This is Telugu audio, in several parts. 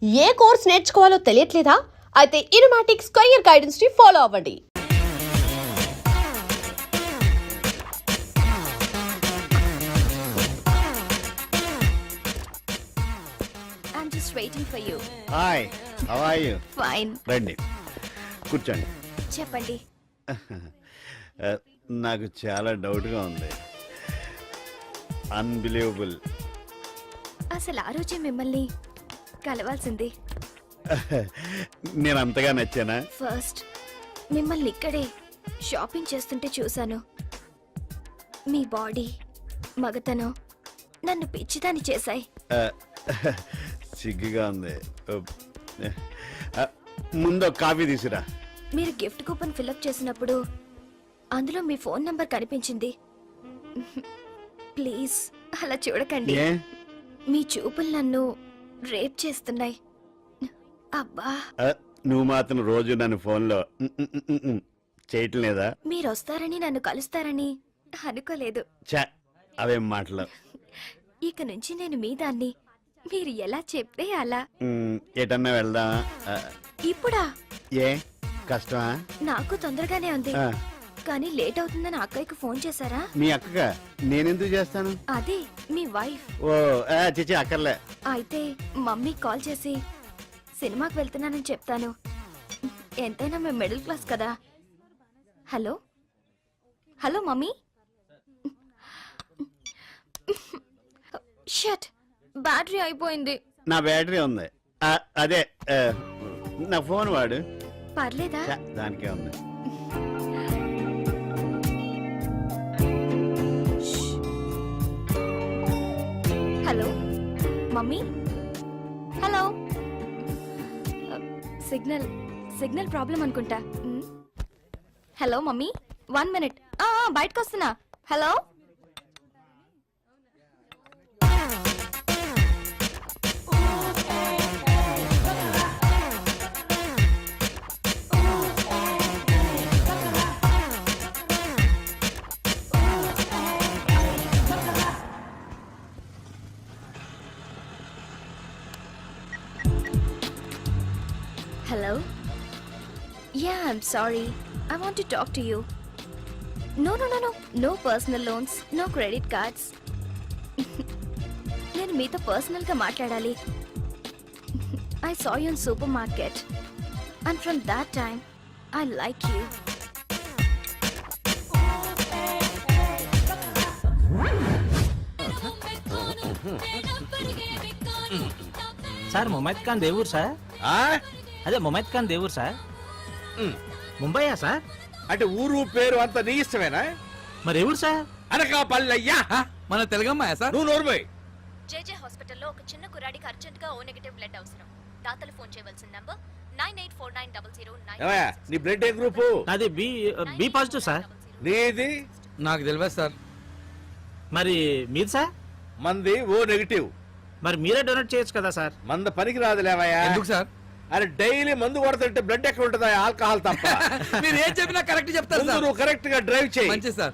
ఏ కోర్స్ నేర్చుకోవాలో తెలియట్లేదా? అయితే ఇనుమాటిక్స్ కెరియర్ గైడెన్స్ ని ఫాలో అవ్వండి. I'm just waiting for you. Hi, how are you? Fine. రండి, కూర్చోండి. చెప్పండి. నాకు చాలా డౌట్గా ఉంది. అన్బిలీవబుల్. అసలు ఆ రోజే మిమ్మల్ని కలవాల్సింది. నేను అంతగా నచ్చానా? ఫస్ట్ మిమ్మల్ని ఇక్కడే షాపింగ్ చేస్తుంటే చూశాను. మీ బాడీ, మగతనం నన్ను పిచ్చిదాన్ని చేశాయి. సిగ్గుగా ఉంది. ముందు ఒక కాఫీ తీసురా. మీరు గిఫ్ట్ కూపన్ ఫిల్అప్ చేసినప్పుడు అందులో మీ ఫోన్ నంబర్ కనిపించింది. ప్లీజ్ అలా చూడకండి. ఏ? మీ చూపులు నన్ను రేప్ చేస్తున్నాయి. అబ్బా, నువ్వు మాత్రం రోజు నన్ను ఫోన్లో చేయటం లేదా? మీరు వస్తారని నన్ను కలుస్తారని అనుకోలేదు. చా, అవేం మాటలు. ఇక నుంచి నేను మీ దాన్ని. మీరు ఎలా చెప్తే అలా. ఎటన్నా వెళ్దామా? ఇప్పుడా? ఏ కష్టమా? నాకు తొందరగానే ఉంది, ఆ, కానీ లేట్ అవుతుందని అక్కయ్యకు ఫోన్ చేశారా? మీ అక్కగా నేనెందుకు చేస్తాను? అదే మీ వైఫ్. ఓ చిచి, అక్కర్లే. అయితే మమ్మీ కాల్ చేసి సినిమాకి వెళ్తున్నానని చెప్తాను. ఎంతైనా మేము మిడిల్ క్లాస్ కదా. Hello hello mummy. Shut, battery అయిపోయింది. నా బ్యాటరీ ఉంది. అదే నా ఫోన్ వాడు. పర్లేదా? ఛ, దానికే ఉంది. Hello mummy. Hello. Signal signal problem అనుకుంటా. Hello mummy, 1 minute. బయటకు వస్తున్నా. Hello. Hello? Yeah, I'm sorry. I want to talk to you. No. No personal loans, no credit cards. నేను మీతో పర్సనల్గా మాట్లాడాలి. I saw you in supermarket. And from that time, I like you. Sir Mumaith Khan Devur sir. అదే ముమైత్ ఖాన్ దేవుర్ సార్. ముంబైయా సార్? అంటే ఊరు పేరు అంత నీ ఇష్టమేనా? మరి ఎవరు సార్? అనకాపల్లయ్యా. మన తెలుగమ్మాయా సార్? నువ్వు నోరుమోయ్. జేజే హాస్పిటల్లో ఒక చిన్న కుర్రాడికి అర్జెంట్గా O నెగటివ్ బ్లడ్ అవసరం. దాతలు ఫోన్ చేయవలసిన నంబర్ 98490009. ఏమయ్యా, నీ బ్లడ్ ఏ గ్రూపు? అది బి పాజిటివ్ సార్. నీది? నాకు తెలియదు సార్. మరి మీది సార్? మంది O నెగటివ్. మరి మీరే డొనేట్ చేయొచ్చు కదా సార్. మంద పనికి రాదులేవయ్యా. ఎందుకు సార్? అరే డైలీ మందు కొడుతుంటే బ్లడ్ ఎక్కడ ఉంటుందా? ఆల్కహాల్ తప్ప. మీరు ఏం చెప్పినా కరెక్ట్ చెప్తారు ముందు సార్. నువ్వు కరెక్ట్ గా డ్రైవ్ చేయి. మంచిది sir.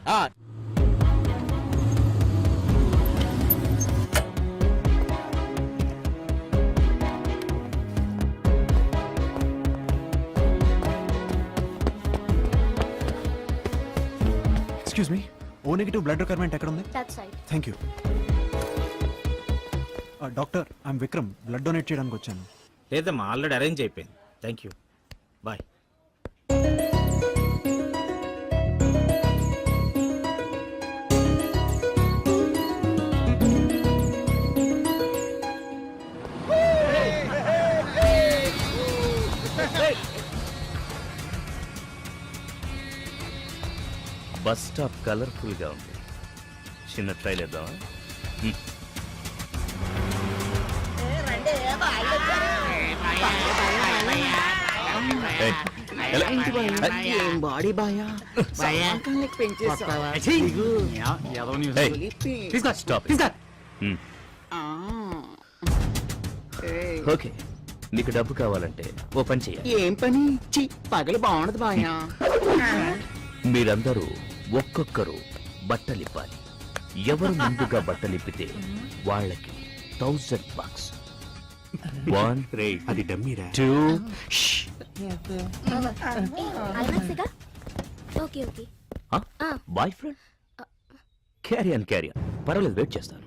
Excuse me, O negative blood requirement ఎక్కడ ఉంది? That's right. Thank you. Doctor, I'm Vikram, blood donate చేయడానికి వచ్చాను. లేదమ్మా, ఆల్రెడీ అరేంజ్ అయిపోయింది. Thank you, bye. Bus stop colourful గా ఉంది. చిన్న ట్రైల్ వేద్దామా? బాడీ బాయా ఓకే, నీకు డబ్బు కావాలంటే ఓ పని చేయాలి. ఏం పని? పగలు బాగుండదు బాయా. మీరందరూ ఒక్కొక్కరు బట్టలిప్పాలి. ఎవరు ముందుగా బట్టలిప్పితే వాళ్ళకి $1000. 1 రే అది డమ్మీరా 2 ఐమాక్స్గా okay okay boyfriend carry on పర్వాలేదు వెయిట్ చేస్తాను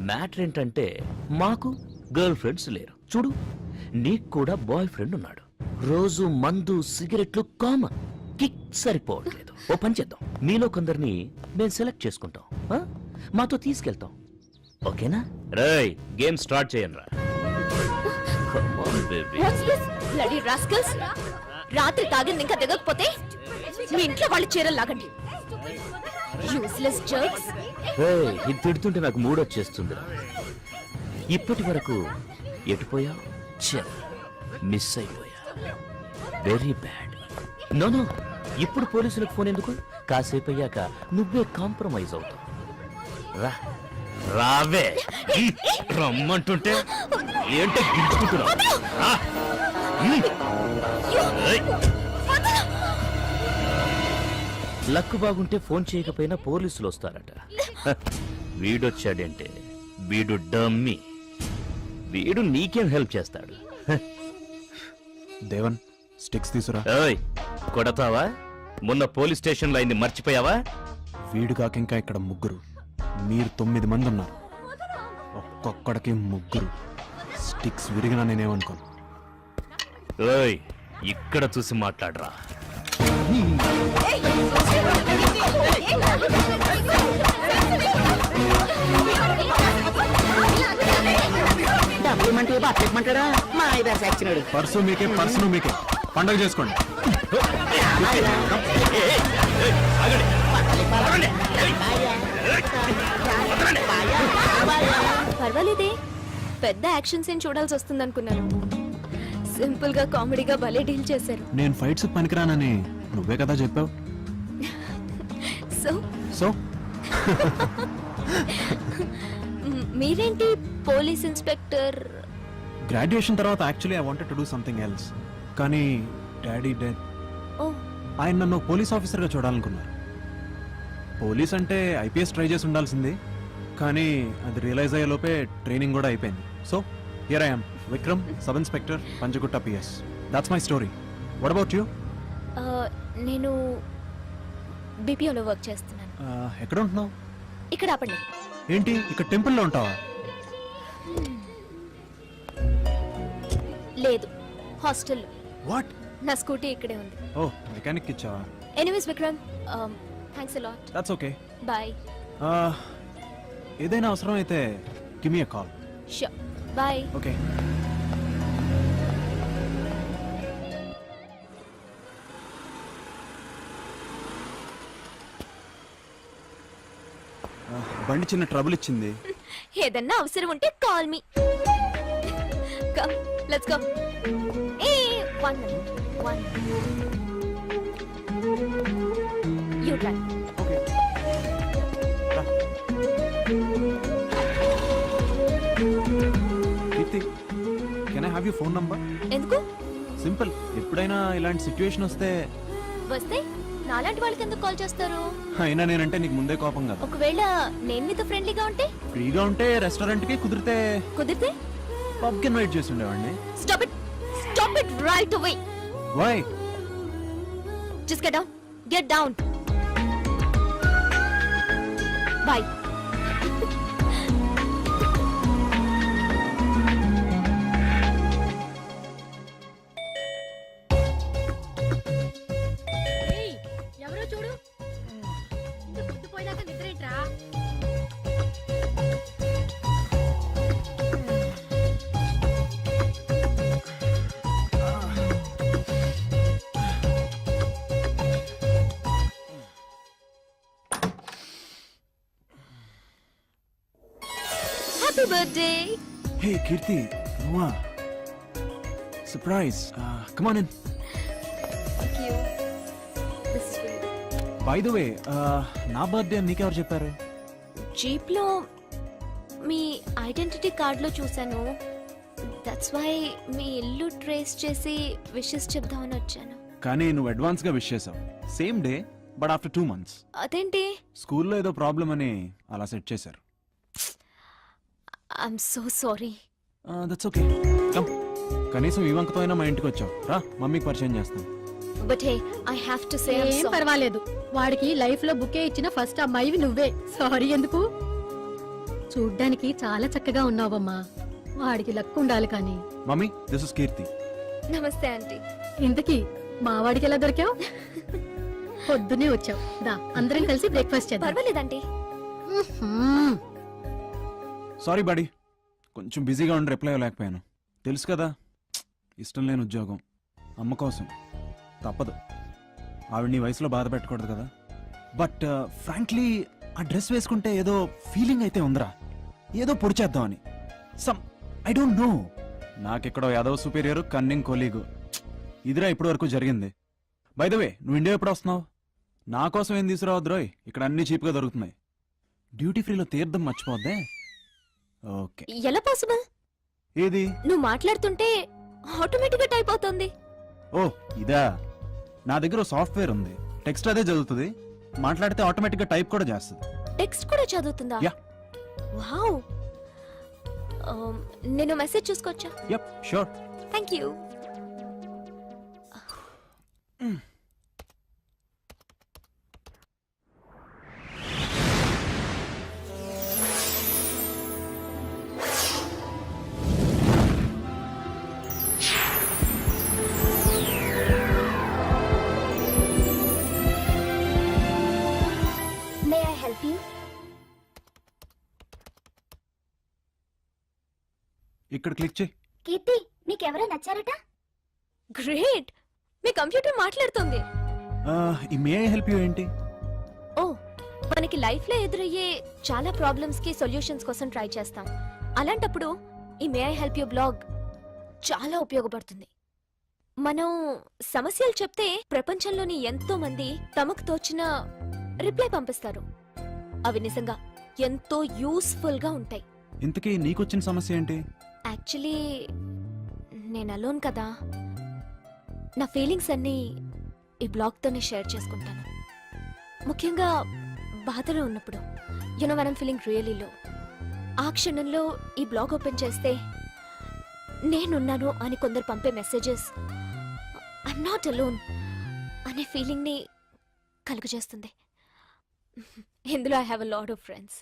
మ్యాటర్ ఏంటంటే మాకు గర్ల్ ఫ్రెండ్స్ లేరు చూడు నీకు కూడా బాయ్ ఫ్రెండ్ ఉన్నాడు రోజు మందు సిగరెట్లు కామన్ కిక్ సరిపోవట్లేదు ఓ పని చేద్దాం మీలో కొందరిని మేము సెలెక్ట్ చేసుకుంటాం ఆ? మాతో తీసుకెళ్తాం ఓకేనా రేయ్ గేమ్ స్టార్ట్ చేయండి రా వాట్స్ దిస్ బ్లడీ రాస్కల్స్ రాత్రి తాగింది ఇంకా దిగకపోతే మీ ఇంట్లో వాళ్ళు చీరలు లాగండి యూస్లెస్ జర్క్స్ ఇది తిడుతుంటే నాకు మూడ్ వచ్చేస్తుంది ఇప్పటి వరకు ఎటుపోయా మిస్ అయిపోయా వెరీ బ్యాడ్ నో ఇప్పుడు పోలీసులకు ఫోన్ ఎందుకు కాసేపు అయ్యాక నువ్వే కాంప్రమైజ్ అవుతావు రా రావే రమ్మంటుంటే ఏంటో గించుకుంటున్నావు రా. ఏయ్. లక్ బాగుంటే ఫోన్ చేయకపోయినా పోలీసులు వస్తారట వీడొచ్చాడంటే వీడు డమ్మీ వీడు నీకేం హెల్ప్ చేస్తాడు దేవన్ స్టిక్స్ తీసురా. ఏయ్ కొడతావా మొన్న పోలీస్ స్టేషన్ లో అయింది మర్చిపోయావా వీడు కాక ఇంకా ఇక్కడ ముగ్గురు, మీరు 9 మంది ఉన్నారు. ఒక్కొక్కడికి ముగ్గురు. స్టిక్స్ విరిగినా నేనేమనుకోను. ఏయ్ ఇక్కడ చూసి మాట్లాడరా డబ్బులు ఇమ్మంటే బట్టలు ఇమ్మంటాడా మా ఐదు సచ్చినాడు. పర్సు మీకే పండగ చేసుకోండి. పర్వాలేదే పెద్ద యాక్షన్ సీన్ చూడాల్సి వస్తుంది అనుకున్నాను సింపుల్ గా కామెడీగా భలే డీల్ చేశారు నేను ఫైట్స్ పనికిరానని నువ్వే కదా చెప్పావు. సో సో మీరేంటి పోలీస్ ఇన్స్పెక్టర్ గ్రాడ్యుయేషన్ తర్వాత actually I wanted to do something else, కానీ డాడీ డెత్. ఓ ఆయన నన్ను పోలీస్ ఆఫీసర్గా చూడాలనుకున్నారు. పోలీస్ అంటే ఐపీఎస్ ట్రై చేసి ఉండాల్సింది, కానీ అది రియలైజ్ అయ్యే లోపే ట్రైనింగ్ కూడా అయిపోయింది. So here I am Vikram, sub inspector, Panjagutta PS. That's my story. What about you? నేను బీపీఓలో వర్క్ చేస్తున్నాను ఎక్కడ ఉంటున్నావు? ఇక్కడ ఆపండి ఏంటి ఇక్కడ టెంపుల్లో ఉంటావా? లేదు హాస్టల్లో వాట్? నా స్కూటీ ఇక్కడే ఉంది ఓ మెకానిక్ ఇచ్చావా? Anyways Vikram thanks a lot that's okay. Bye ఏదైనా అవసరం అయితే give me a call. Sure bye okay. బండి చిన్న ట్రబుల్ ఇచ్చింది. ఏదన్నా అవసరం ఉంటే call me come let's go ఏ 1 minute 1 you drive Keerthi, can I have you phone number? ఎందుకు సింపుల్, ఎప్పుడైనా ఇలాంటి సిచ్యువేషన్ వస్తే. వస్తే నాలాంటి వాళ్ళకి ఎందుకు కాల్ చేస్తారు అయినా నేనంటే నీకు ముందే కోపం కదా. ఒకవేళ నేను మీతో ఫ్రెండ్లీగా ఉంటే ఫ్రీగా ఉంటే రెస్టారెంట్ కి, కుదిరితే కుదిరితే పబ్ కి ఇన్వైట్ చేసి ఉండేవాడిని. Stop it right away why? Just get down bye ఎవరో చూడు పొద్దుపోయినాక నిద్రేంట్రా హ్యాపీ బర్త్డే హే కీర్తి, నువ్వా? Surprise. Come on in. By the way, నా బర్త్డే నీకెవరు చెప్పారు? జీప్ లో మీ ఐడెంటిటీ కార్డ్ లో చూసాను దట్స్ వై మీ ఇల్లు ట్రేస్ చేసి విషెస్ చెప్దామని వచ్చాను కానీ నువ్వు అడ్వాన్స్ గా విష్ చేసావు. Same day but after 2 months. అదేంటి స్కూల్లో ఏదో ప్రాబ్లం అని అలా సెట్ చేశారు. I'm so sorry. That's okay. Come, కనీసం ఈ వంకతో అయినా మా ఇంటికి వచ్చావు. రా, మమ్మీకి పరిచయం చేస్తాను. But hey, I have to say ఏం పర్వాలేదు, వాడికి లైఫ్ లో బుకే ఇచ్చిన ఫస్ట్ అమ్మాయివి నువ్వే. సారీ ఎందుకు? చూడ్డానికి చాలా చక్కగా ఉన్నావమ్మా. వాడికి లక్ ఉండాలి కానీ. మమ్మీ, దిస్ ఇస్ కీర్తి. నమస్తే ఆంటీ. ఇంతకీ మా వాడికి ఎలా దొరికావు? పొద్దునే వచ్చావు. దా, అందరం కలిసి బ్రేక్ఫాస్ట్ చేద్దాం. పర్వాలేదంటీ. మ్మ్. సారీ బాడీ, కొంచెం బిజీగా ఉండి రిప్లై ఇవ్వలేకపోయాను. తెలుసు కదా, ఇష్టం లేని ఉద్యోగం, అమ్మ కోసం తప్పదు. ఆవిడ నీ వయసులో బాధ పెట్టకూడదు కదా. బట్ ఫ్రాంక్లీ ఆ డ్రెస్ వేసుకుంటే ఏదో ఫీలింగ్ అయితే ఉందిరా, ఏదో పొడిచేద్దామని. సమ్ ఐ డోంట్ నో, నాకెక్కడో యాదవ్ సుపీరియర్ కన్నింగ్ కొలీగు. ఇదిరా ఇప్పటి వరకు జరిగింది. బై ద వే, నువ్వు ఇండియా ఎప్పుడు వస్తున్నావు? నా కోసం ఏం తీసుకురావద్దు రోయ్, ఇక్కడ అన్ని చీప్గా దొరుకుతున్నాయి. డ్యూటీ ఫ్రీలో తీర్థం మర్చిపోద్దే. ఓకే. ఎలా పాసిబుల్? ఏది? నువ్వు మాట్లాడుతుంటే ఆటోమేటిక్ గా టైప్ అవుతుంది. ఓ ఇదా, నా దగ్గర సాఫ్ట్వేర్ ఉంది, టెక్స్ట్ అదే చదువుతుంది, మాట్లాడితే ఆటోమేటిక్ గా టైప్ కూడా చేస్తుంది. టెక్స్ట్ కూడా చదువుతుందా? యా. వావ్. నేను మెసేజ్ చూసుకోవచ్చా? Yup, sure. Thank you. May I help you? ఇక్కడ క్లిక్ చేయి. కీర్తి, నీకెవరో నచ్చారట? గ్రేట్, మీ కంప్యూటర్ మాట్లాడుతుంది. ఈ మే ఐ హెల్ప్ యూ ఏంటి? ఓ, మనకి లైఫ్ లో ఎదురయ్యే చాలా ప్రాబ్లమ్స్ కి సొల్యూషన్స్ కోసం ట్రై చేస్తాం. అలాంటప్పుడు ఈ మే ఐ హెల్ప్ యూ బ్లాగ్ చాలా ఉపయోగపడుతుంది. మనం సమస్యలు చెప్తే ప్రపంచంలోని ఎంతో మంది తమకు తోచిన రిప్లై పంపిస్తారు. అవి నిజంగా ఎంతో యూస్ఫుల్ గా ఉంటాయి. ఇంతకీ నీకొచ్చిన సమస్య ఏంటి? యాక్చువల్లీ నేను అలోన్ కదా, నా ఫీలింగ్స్ అన్నీ ఈ బ్లాగ్తోనే షేర్ చేసుకుంటాను. ముఖ్యంగా బాధలో ఉన్నప్పుడు, you know when I'm feeling really low, ఆ క్షణంలో ఈ బ్లాగ్ ఓపెన్ చేస్తే నేనున్నాను అని కొందరు పంపే మెసేజెస్ ఐఎమ్ నాట్ అలోన్ అనే ఫీలింగ్ని కలుగజేస్తుంది. ఇందులో I have a lot of friends.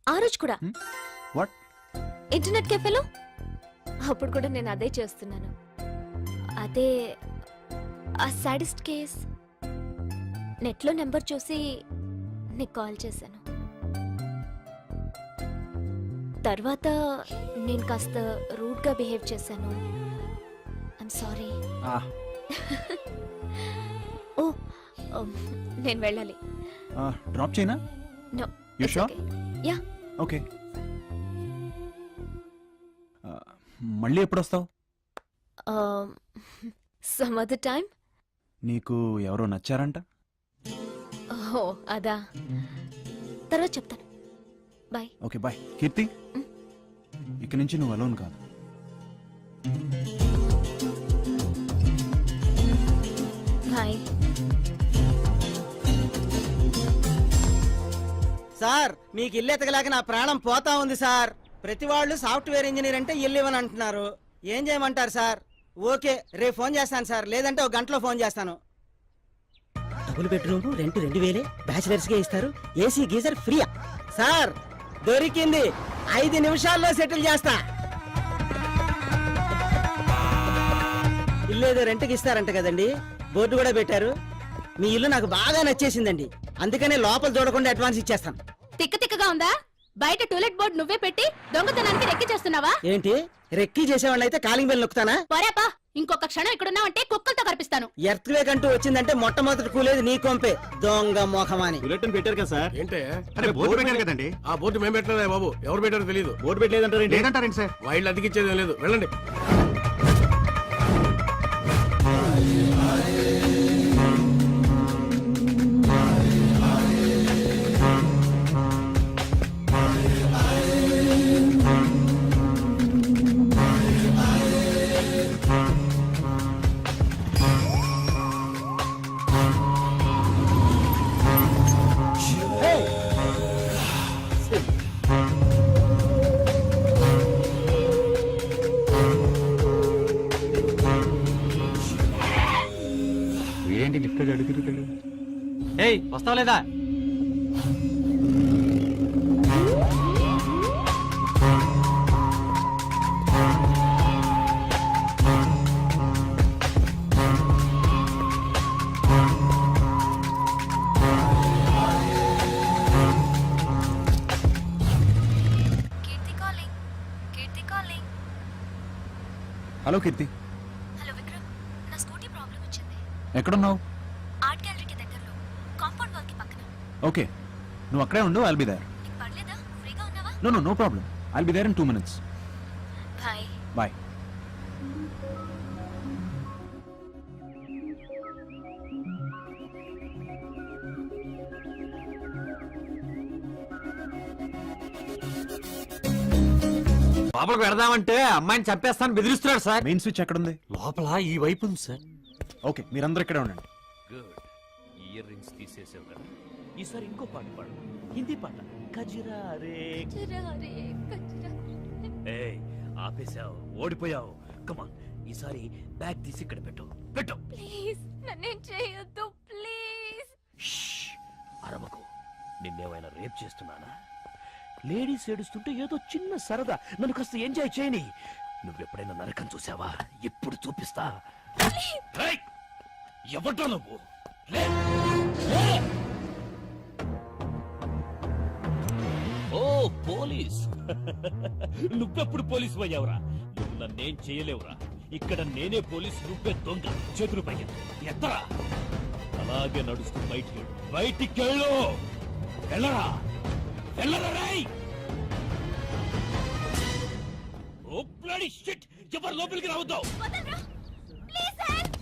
ఆ రోజు కూడా వాట్? ఇంటర్నెట్ కెఫేలో అప్పుడు కూడా నేను అదే చేస్తున్నాను. అదే ఆ సాడిస్ట్ కేస్. నెట్లో నెంబర్ చూసి నీకు కాల్ చేశాను. తర్వాత నేను కాస్త రూడ్గా బిహేవ్ చేశాను. I'm sorry. ఓ, నేను వెళ్ళాలి. డ్రాప్ చేయనా? No. You sure? Yeah. Okay. మళ్ళీ ఎప్పుడు వస్తావు? Some other time. నీకు ఎవరో నచ్చారంట? ఓ అదా, తర్వాత చెప్తాను. బాయ్. Okay bye. కీర్తి, ఇక నుంచి నువ్వు అలోన్ కాదు. బాయ్. సార్, మీకు ఇల్లు ఎతకలేక నా ప్రాణం పోతా ఉంది సార్. ప్రతి వాళ్ళు సాఫ్ట్వేర్ ఇంజనీర్ అంటే ఇల్లు ఇవ్వని అంటున్నారు. ఏం చేయమంటారు సార్? ఓకే, రేపు ఫోన్ చేస్తాను సార్, లేదంటే ఒక గంటలో ఫోన్ చేస్తాను. డబుల్ బెడ్రూమ్ రెంట్ 2000 బ్యాచిలర్స్ కే ఇస్తారు. AC geyser ఫ్రీయా? సార్ దొరికింది, 5 నిమిషాల్లో సెటిల్ చేస్తా. ఇల్లు ఏదో రెంట్కి ఇస్తారంట కదండి, బోర్డు కూడా పెట్టారు. మీ ఇల్లు నాకు బాగా నచ్చేసిందండి, అందుకనే లోపల చూడకుండా అడ్వాన్స్ ఇచ్చేస్తాను. తిక్క తిక్కగా ఉందా? బయట టూలెట్ బోర్డు నువ్వే పెట్టి దొంగతనానికి రెక్కి చేస్తున్నావా? ఏంటి, రెక్కీ చేసేవాళ్ళ అయితే కాలింగ్ బెల్ నొక్కుతానా? పోరాపా, ఇంకొక క్షణం ఇక్కడున్నావంటే కుక్కలతో కనిపిస్తాను. ఎర్త్వేక్ అంటూ వచ్చిందంటే మొట్టమొదటి కూలేది నీ కొంపే, దొంగ మోఖమాని. బులెటిన్ పెట్టారు కదా సార్. ఏంటే బోర్డు పెట్టారు కదండి. ఆ బోర్డు మేము పెట్టలేదా బాబు? ఎవరు పెట్టారో తెలియదు. బోర్డు పెట్టలేదంటారు. లేదంటారండి సార్. వైల్డ్ అతికిచ్చేది లేదు, వెళ్ళండి. రేయ్ వస్తావా లేదా? కీర్తి కాలింగ్. కీర్తి కాలింగ్. హలో కీర్తి, హలో విక్రమ్, నా స్కూటీ ప్రాబ్లం వచ్చింది. ఎక్కడున్నావు? ఆర్ట్ గ్యాలరీకి దగ్గరలో, కాంపౌండ్ వాల్ కి పక్కన. ఓకే, నువ్వు అక్కడే ఉండు, ఐల్ బి దేర్. నీకు పర్లేదా? ఫ్రీగా ఉన్నావా? No problem, I'll be there in 2 minutes. Bye. Bye. లోపలికి వెడదామంటే అమ్మాయిని చంపేస్తాను బెదిరిస్తున్నాడు సార్. మెయిన్ స్విచ్ ఎక్కడుంది? లోపల ఈ వైపు ఉంది సార్. ఓకే, మీరందరూ ఇక్కడే ఉండండి. గుడ్. ఇయర్ రింగ్స్ తీసేసావు కదా, ఈసారి ఇంకో పాట పాడు, హిందీ పాట. కజిరా రే. ఏయ్, ఆపేశావు, ఓడిపోయావు. కమాన్, ఈసారి బ్యాగ్ తీసి ఇక్కడ పెట్టు. పెట్టు. ప్లీజ్ నన్నేం చేయొద్దు ప్లీజ్. షష్, అరవకు. నిన్నేమైనా రేప్ చేస్తున్నానా? లేడీస్ ఏడుస్తుంటే ఏదో చిన్న సరదా, నన్ను కాస్త ఎంజాయ్ చేయని. నువ్వెప్పుడైనా నరకం చూసావా? ఎప్పుడు చూపిస్తా. రేయ్, ఎవడ్రా నువ్వు? లే, లే. ఓ పోలీస్. నువ్వెప్పుడు పోలీసు అయ్యావురా? నువ్వు నన్నేం చేయలేవురా. ఇక్కడ నేనే పోలీస్, నువ్వే దొంగ. చేతులు పైకి ఎత్తరా. అలాగే నడుస్తూ బయటికెళ్ళు. వెళ్ళరా, వెళ్ళరా రేయ్. ఓ బ్లడీ షిట్, ఎవరు లోపలికి రావద్దు. వదలరా ప్లీజ్ హెల్ప్.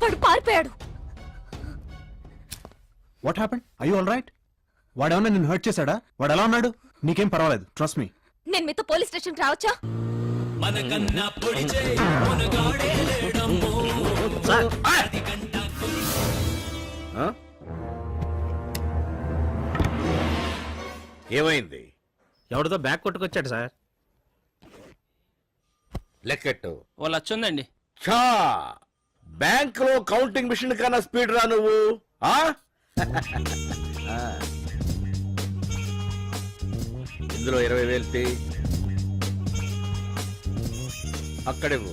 వాడు పారిపోయాడు. What happened? I you all right? వాడేమన్నా నిన్ను హర్ట్ చేశాడా? వాడు ఎలా ఉన్నాడు? నీకేం పర్వాలేదు, ట్రస్ట్ మీ. నేను మీతో పోలీస్ స్టేషన్ రావచ్చా? ఆ? ఏమైంది? ఎవరితో బ్యాగ్ కొట్టుకొచ్చాడు సార్. లెక్కెట్టు. ఓ లచ్చ ఉందండి. ఛా, బ్యాంక్ లో కౌంటింగ్ మిషన్ కన్నా స్పీడ్ రా నువ్వు. ఆ? ఆ. ఇందులో 20,000 తీ. అక్కడివ్వు.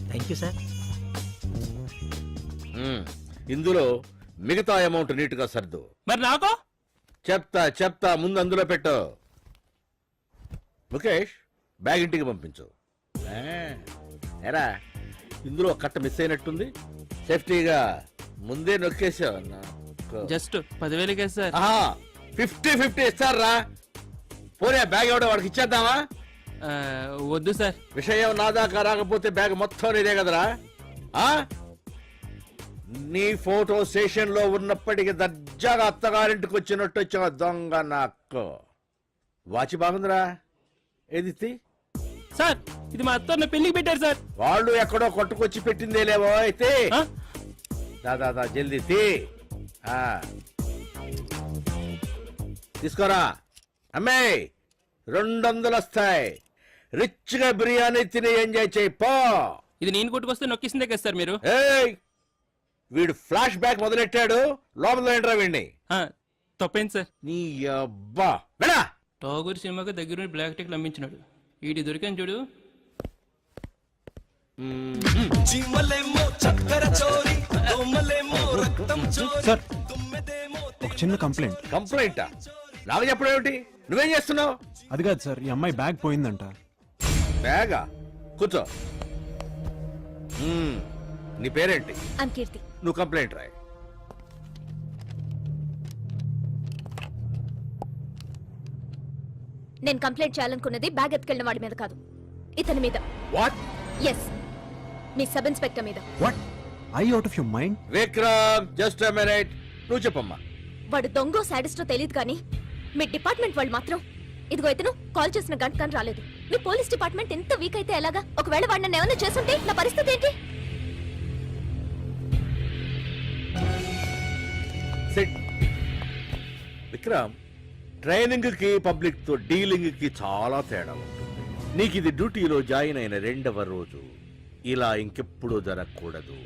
Thank you sir. ఇందులో మిగతా అమౌంట్ నీట్ గా సర్దు. మరి నాకు చెప్తా ముందు అందులో పెట్టు. ముఖేష్, బ్యాగ్ ఇంటికి పంపించు. ఎరా, ఇందులో కట్ట మిస్ అయినట్టుంది. సేఫ్టీగా ముందే నొక్కేసావు. Just 10,000 sir. 50-50 ఇస్తారా? పోనీ బ్యాగ్ ఎవడో వాడికి ఇచ్చేద్దామా? వద్దు సార్. విషయం నా దాకా రాకపోతే బ్యాగ్ మొత్తం నీదే కదరా. ఆ? నీ ఫోటో స్టేషన్ లో ఉన్నప్పటికీ దర్జాగా అత్తగారింటికి వచ్చినట్టు వచ్చిన దొంగ నాకు. వాచి బాగుందిరా, ఏది తీ. సార్ ఇది మా అత్త పెళ్లికి పెట్టారు సార్. వాళ్ళు ఎక్కడో కొట్టుకొచ్చి పెట్టిందే లేవో అయితే. దాదా జల్దీ తీ. ఆ. తీసుకోరా అమ్మే, 200 వస్తాయి. రిచ్ గా బిర్యానీ తిని ఎంజాయ్ చేయి పో. ఇది నేను కొట్టుకొస్తే నొక్కిసిందే కదా సార్ మీరు. ఏయ్, వీడు ఫ్లాష్ బ్యాక్ మొదలెట్టాడు. లోపల ఏంట్రా వీడిని? తప్పేంటి సార్? నీ అబ్బా వెళ్ళా. టాగూర్ సినిమాకి దగ్గర బ్లాక్ టిక్ అమ్మించినాడు. వీడి దొరికాను చూడు. సార్, ఒక చిన్న కంప్లైంట్. కంప్లైంటా? నాకు చెప్పడం ఏమిటి? నువ్వేం చేస్తున్నావు? అది కాదు సార్, ఈ అమ్మాయి బ్యాగ్ పోయిందంట. బ్యాగా? కూర్చో. నీ పేరేంటి? ఐమ్ కీర్తి. నువ్వు కంప్లైంట్ రాయి. నేను కంప్లైంట్ చేయాలనుకున్నది బ్యాగ్ ఎత్తుకెళ్ళిన వాడి మీద కాదు, ఇతని మీద. వాట్? ఎస్, మీ సబ్ ఇన్స్పెక్టర్ మీద. What? I out of your mind? Vikram, just a minute. నువ్వు చెప్పమ్మా. వాడు దొంగో సాడిస్టో తెలియదు కానీ మీ డిపార్ట్మెంట్ వాళ్ళు మాత్రం ఇదిగో ఇతను కాల్ చేసిన గంట కానీ రాలేదు. మీ పోలీస్ డిపార్ట్మెంట్ ఎంత వీక్ అయితే ఎలాగా? ఒకవేళ వాడు నన్ను ఏమన్నా చేస్తుంటే నా పరిస్థితి ఏంటి? సిట్. విక్రమ్, ట్రైనింగ్ కి పబ్లిక్ తో డీలింగ్ కి చాలా తేడా ఉంటుంది. నీకు ఇది డ్యూటీలో జాయిన్ అయిన 2వ రోజు. ఇలా ఇంకెప్పుడు జరగకూడదు.